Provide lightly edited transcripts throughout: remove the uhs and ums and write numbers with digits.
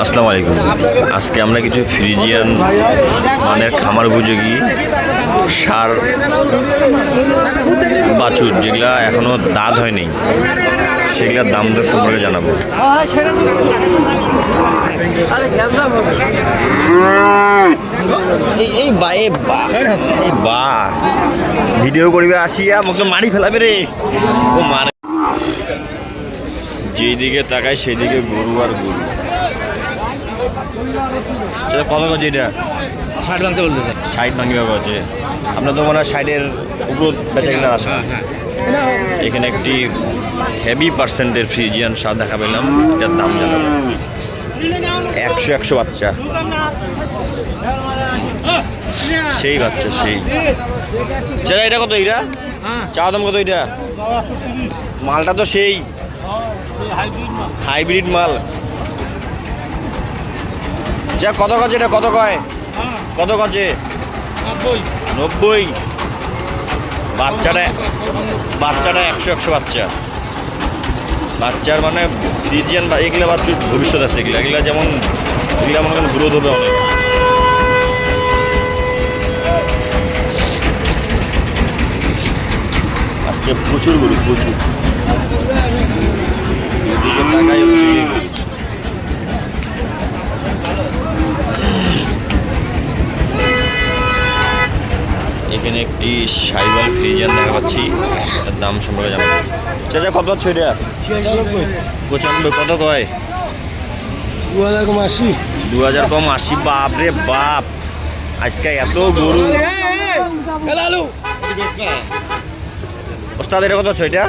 আসসালামু আলাইকুম। আজকে আমরা কিছু ফ্রিজিয়ান মানের খামার উপযোগী সার বাছুর যেগুলা এখনো দাঁত হয়নি সেগুলোর দাম দর সম্পর্কে জানাবো। এই বা এই বা ভিডিও করিবে আসিয়া মুখ মারি ফেলাবে রে ও মারে। যেই দিকে তাকায় সেই দিকে গরু আর গরু। কত গজ এটা? 60 ভাঙতে বলতেছে। 60 ভাঙিবা গজে। আপনার তো মনে হয় 60-এর উপর বেচা কিনা আসে। এখানে একটি হেভি পার্সেন্টের ফ্রিজিয়ান সার দেখা পেলাম, এটার দাম জানাবো। 100 বাচ্চা, সেই বাচ্চা সেই। চাচা এটা কত? এটা চা দাম কত? এটা মালটা তো সেই হাইব্রিড মাল। যা কত গজ এটা? কত কয়? কত গজে? 90। বাচ্চাটা 100 বাচ্চা। বাচ্চার মানে ফ্রিজিয়ান বা এগুলো বাচ্চার ভবিষ্যৎ আছে। এগুলা যেমন এগুলা মনে করেন গ্রোথ হবে অনেক। আজকে প্রচুর গরু, প্রচুর। এখানে একটি সাইবাল ফ্রিজিয়ান দেখা পাচ্ছি, তার দাম সম্পর্কে জানাবো। চাচা কত হচ্ছে এটা? 95। কত কয়? 2000 কম 80। 2000 কম 80। বাপ রে বাপ, আজকে এত গরু। ওস্তাদ এটা কত হচ্ছে? এটা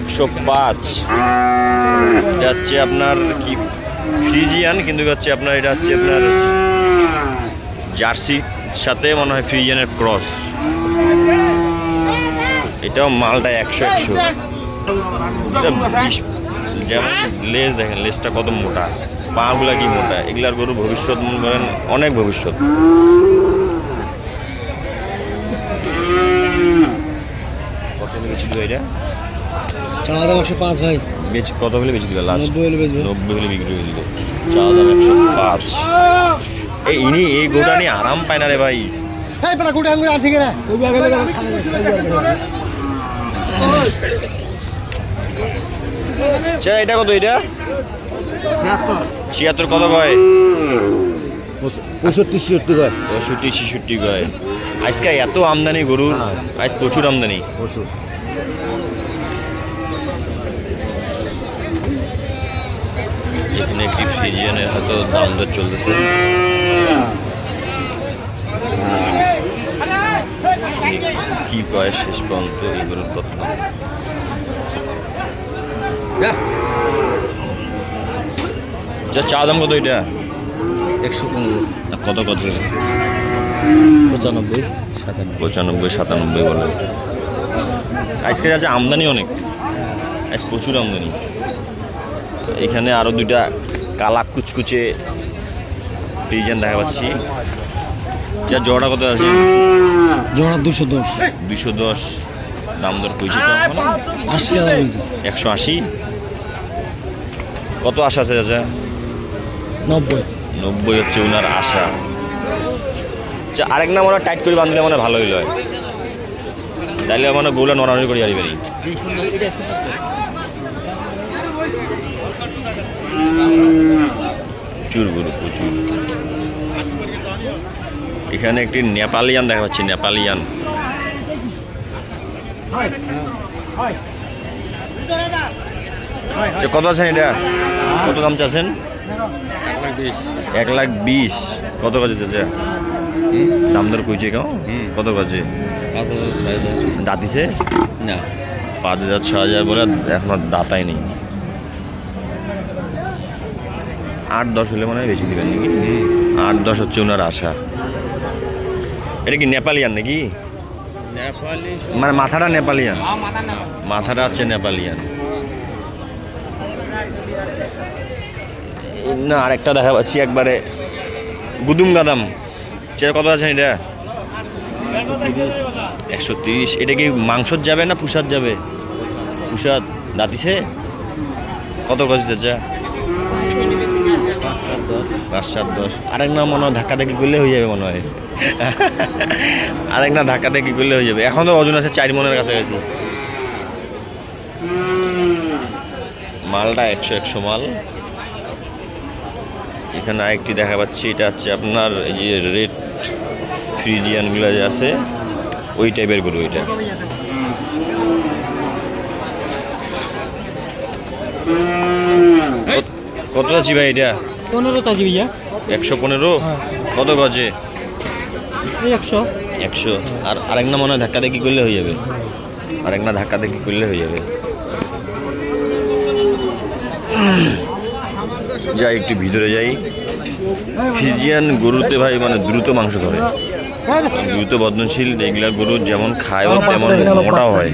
105। এটা হচ্ছে আপনার কি ফ্রিজিয়ান, কিন্তু হচ্ছে আপনার এটা হচ্ছে আপনার জার্সি সাথে মনে হয় ফ্রিজিয়ানের ক্রস। এটাও মালটা 100। যেমন লেজ দেখেন, লেজটা কত মোটা, পাগুলা কি মোটা। এগুলার গরু ভবিষ্যৎ মনে করেন অনেক ভবিষ্যৎ। কত বেশি দিবে এটা? চা দাম 105 ভাই। বেচ কত হলে বেশি দিবে? লাস্ট 90 হলে বেচবো। 90 হলে বিক্রি করে দিল। চা দাম 105। এই গোটা নিয়ে আরাম পায় না রে ভাই। এটা কত? এটা 76। কত কয়? 65-66 কয়। 65-66 কয়। আজকে এত আমদানি গরু, আজ প্রচুর আমদানি। এখানে একটি ফ্রিজিয়ানের হয়তো দাম দর চলতেছে। কি কয় শেষ পর্যন্ত এই গরুর কথা? চা দাম কত? এটা 115। কত কত? 95-97 বলে। আজকে যাচ্ছে আমদানি অনেক, আজ প্রচুর আমদানি। এখানে আরো দুইটা কালা কুচকুচে ফ্রিজিয়ান দেখা পাচ্ছি। যা জোড়া কত আছে? জোড়া 210। 210 দাম দর কইছে তো 80,000 বলতেছে। 180। কত আশা আছে চাচা? 90 হচ্ছে ওনার আশা। আরেক না মনে টাইট করে বাঁধলে মানে ভালো হইল, তাইলে মানে গোলা নড়ানড়ি করে যাবি। প্রচুর গরু, প্রচুর। এখানে একটি নেপালিয়ান দেখা পাচ্ছি, নেপালিয়ান। কত আছেন এটা? কত দাম চাচ্ছেন? 120। কত কাজে চাচা? দাম দর কইছে কেউ? কত কাজে? 5,000-6,000 দাঁতিছে না। 5,000-6,000 বলে এখনো দাঁতাই নেই। 8-10 হলে মনে হয় বেশি দিবেন নাকি? 8-10 হচ্ছে ওনার আশা। এটা কি নেপালিয়ান নাকি? মানে মাথাটা নেপালিয়ান, মাথাটা হচ্ছে নেপালিয়ান না। আরেকটা দেখা পাচ্ছি একবারে গুদুম গাদাম। কত আছেন এটা? 130। এটা কি মাংসর যাবে না পুষার যাবে? পুষার। দাঁতিছে? কত গজ চাচা? 5-7-10 আরেক না মনে হয় ধাক্কা ধাক্কি করলে হয়ে যাবে মনে হয়। আরেক না ধাক্কা ধাক্কি করলে হয়ে যাবে। এখন তো ওজন আছে 4 মনের কাছাকাছি। মালটা 100 মাল। এখানে আরেকটি দেখা পাচ্ছি, এটা হচ্ছে আপনার এই যে রেড ফ্রিজিয়ানগুলো যে আছে ওই টাইপের গরু। এটা কত আছি ভাই? এটা 15 চাচি ভাইয়া। 115। হ্যাঁ। কত গজে? 100। 100। আর আরেক না মনে হয় ধাক্কা দেখি করলে হয়ে যাবে। আরেক না ধাক্কা দেখি করলে হয়ে যাবে। যাই একটু ভিতরে যাই। ফ্রিজিয়ান গরুতে ভাই মানে দ্রুত মাংস ধরে, দ্রুত বর্ধনশীল। এগুলা গরু যেমন খায় তেমন মোটাও হয়।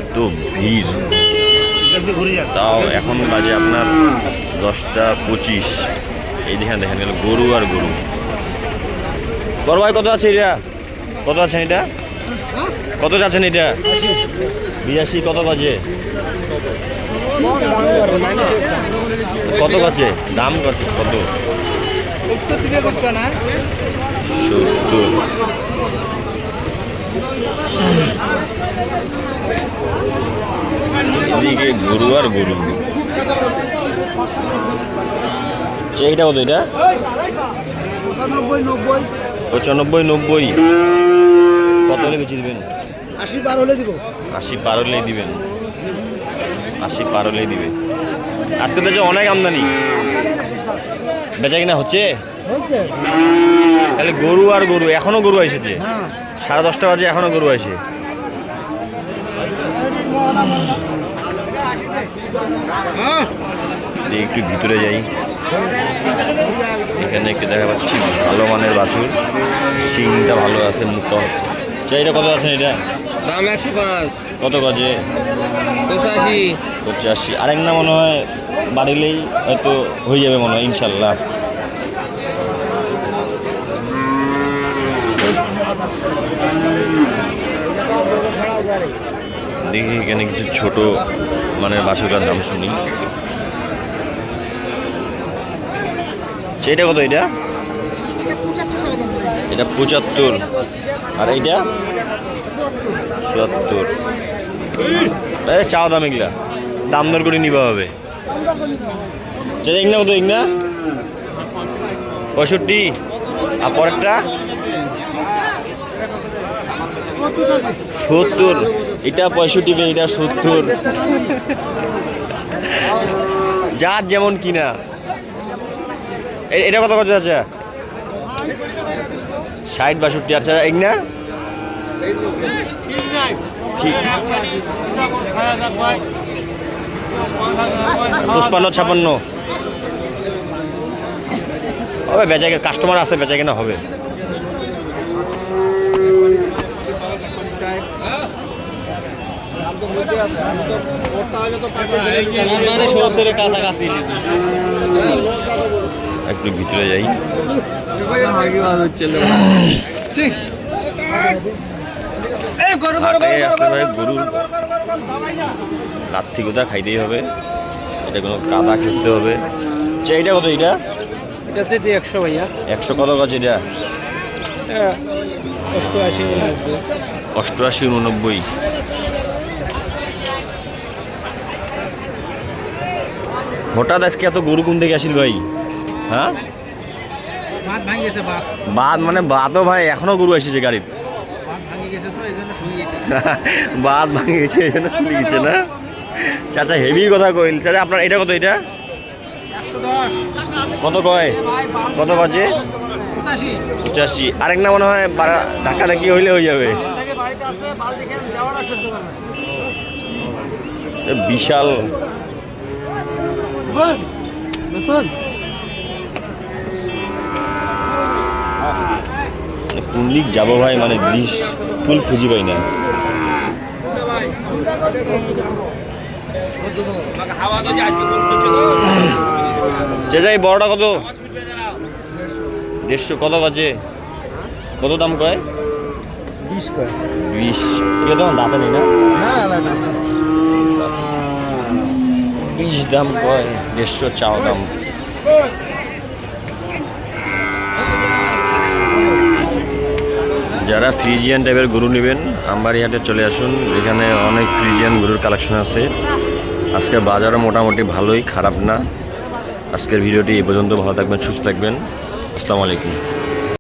এত ভিড়, তাও এখন বাজে আপনার 10টা 25। এই দেখেন গেল গরু আর গরু। বড় ভাই কত আছে এটা? কত আছেন এটা? কত যাচ্ছেন এটা? 82। কত বাজে? কত আছে দাম? কত? 70। এদিকে গরু আর গরু। এইটা কত? এটা 95-90। কত হলে বেশি দিবেন? 80 পার হলে দিব। 80 পার হলেই দিবেন। 80 পার হলেই দিবে। আজকে তো যে অনেক আমদানি, বেচা কিনা হচ্ছে। তাহলে গরু আর গরু, এখনো গরু এসেছে। 10:30 বাজে এখনো গরু আসে। একটু ভিতরে যাই। এখানে একটু দেখা পাচ্ছি ভালো মানের বাছুর, শিংটা ভালো আছে, মুখটা। এটা কত আছে? এটা দাম 105। কত গজে? 85। আরেক না মনে হয় বাড়িলেই হয়তো হয়ে যাবে মনে হয় ইনশাল্লাহ। দেখি এখানে কিছু ছোট মানে বাছুরের দাম শুনি। সেটা কত? এটা 75। আর এইটা 70। চাওয়া দাম এগুলা, দাম দর করে নিবা হবে। এগুলা কত? এগুলা 65। আর পরেরটা 70। এটা 65, এটা 70। যার যেমন কিনা। এটা কত কত আছে? 60-62। আচ্ছা এগুলা ঠিক 55-56 হবে। বেচা কাস্টমার আছে, বেচা কেনা হবে। একটু ভিতরে যাই। গরুর লাথি কোথা খাইতেই হবে, এটা কোনো কাদা খেতে হবে। এইটা কত? এটা 100 ভাইয়া। 100। কত গাছ এটা? 88-89। হঠাৎ আজকে এত গরু কোন থেকে আসিল ভাই? হ্যাঁ, বাদ মানে বাদও ভাই এখনো গরু এসেছে গাড়ির। বাদ ভাঙে গেছে এই জন্য খুলে গেছে না? চাচা হেভি কথা কইল। চাচা আপনার এটা কত? এটা কত কয়? কত বাজে? 85। আরেক না মনে হয় ধাক্কা ধাক্কি হইলে হয়ে যাবে। বিশাল কোন দিক যাবো ভাই, মানে বিষ ফুল খুঁজি পাই না। চেঁচাই বড়টা কত? 150। কত আছে? কত দাম কয়? 20 করে 20 এ তো দাঁতে নেই না না আলাদা 20 দাম কয় 150 চাওয়া দাম। যারা ফ্রিজিয়ান টাইপের গরু নেবেন আমবাড়ি হাটে চলে আসুন, এখানে অনেক ফ্রিজিয়ান গরুর কালেকশন আছে। আজকে বাজারও মোটামুটি ভালোই, খারাপ না। আজকের ভিডিওটি এই পর্যন্ত, ভালো থাকবেন, সুস্থ থাকবেন, আসসালামু আলাইকুম।